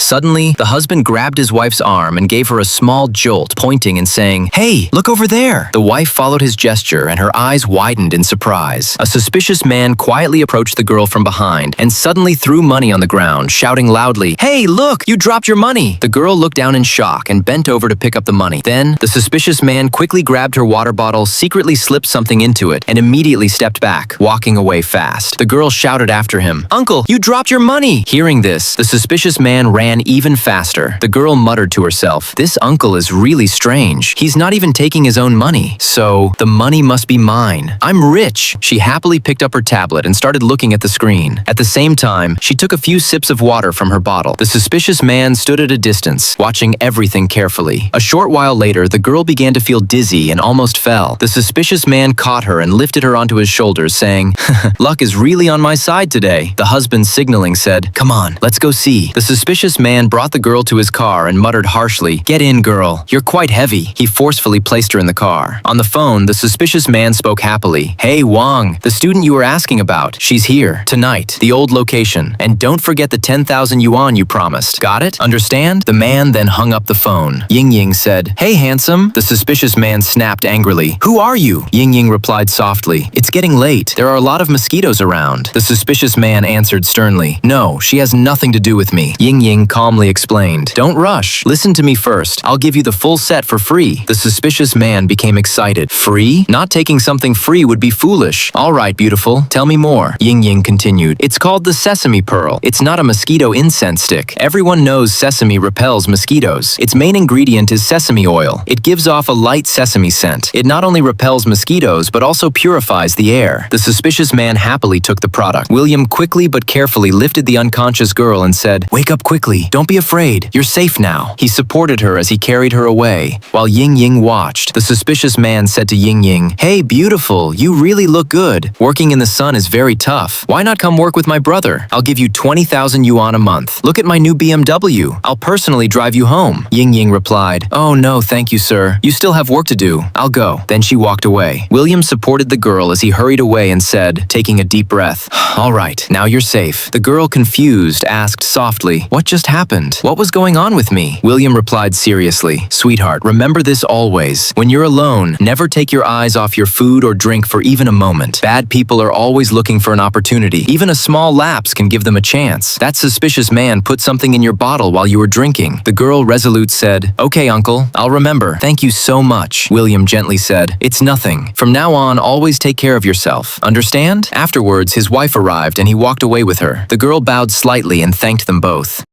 Suddenly, the husband grabbed his wife's arm and gave her a small jolt, pointing and saying, "Hey, look over there!" The wife followed his gesture and her eyes widened in surprise. A suspicious man quietly approached the girl from behind and suddenly threw money on the ground, shouting loudly, "Hey, look! You dropped your money!" The girl looked down in shock and bent over to pick up the money. Then, the suspicious man quickly grabbed her water bottle, secretly slipped something into it, and immediately stepped back, walking away fast. The girl shouted after him, "Uncle, you dropped your money!" Hearing this, the suspicious man ran even faster. The girl muttered to herself, "This uncle is really strange. He's not even taking his own money. So, the money must be mine. I'm rich." She happily picked up her tablet and started looking at the screen. At the same time, she took a few sips of water from her bottle. The suspicious man stood at a distance, watching everything carefully. A short while later, the girl began to feel dizzy and almost fell. The suspicious man caught her and lifted her onto his shoulders, saying, "Luck is really on my side today." The husband, signaling, said, "Come on, let's go see." The suspicious man brought the girl to his car and muttered harshly, "Get in, girl. You're quite heavy." He forcefully placed her in the car. On the phone, the suspicious man spoke happily. "Hey, Wang, the student you were asking about. She's here. Tonight. The old location. And don't forget the 10,000 yuan you promised. Got it? Understand?" The man then hung up the phone. Ying Ying said, "Hey, handsome." The suspicious man snapped angrily, "Who are you?" Ying Ying replied softly, "It's getting late. There are a lot of mosquitoes around." The suspicious man answered sternly, "No, she has nothing to do with me." Ying Ying calmly explained, "Don't rush. Listen to me first. I'll give you the full set for free." The suspicious man became excited. "Free? Not taking something free would be foolish." "All right, beautiful. Tell me more." Ying Ying continued, "It's called the sesame pearl. It's not a mosquito incense stick. Everyone knows sesame repels mosquitoes. Its main ingredient is sesame oil. It gives off a light sesame scent. It not only repels mosquitoes, but also purifies the air." The suspicious man happily took the product. William quickly but carefully lifted the unconscious girl and said, "Wake up quickly. Don't be afraid. You're safe now." He supported her as he carried her away. While Ying Ying watched, the suspicious man said to Ying Ying, "Hey, beautiful, you really look good. Working in the sun is very tough. Why not come work with my brother? I'll give you 20,000 yuan a month. Look at my new BMW. I'll personally drive you home." Ying Ying replied, "Oh no, thank you, sir. You still have work to do. I'll go." Then she walked away. William supported the girl as he hurried away and said, taking a deep breath, "All right, now you're safe." The girl, confused, asked softly, "What just happened? What was going on with me?" William replied seriously, "Sweetheart, remember this always. When you're alone, never take your eyes off your food or drink for even a moment. Bad people are always looking for an opportunity. Even a small lapse can give them a chance. That suspicious man put something in your bottle while you were drinking." The girl, resolute, said, "Okay, uncle, I'll remember. Thank you so much." William gently said, "It's nothing. From now on, always take care of yourself. Understand?" Afterwards, his wife arrived and he walked away with her. The girl bowed slightly and thanked them both.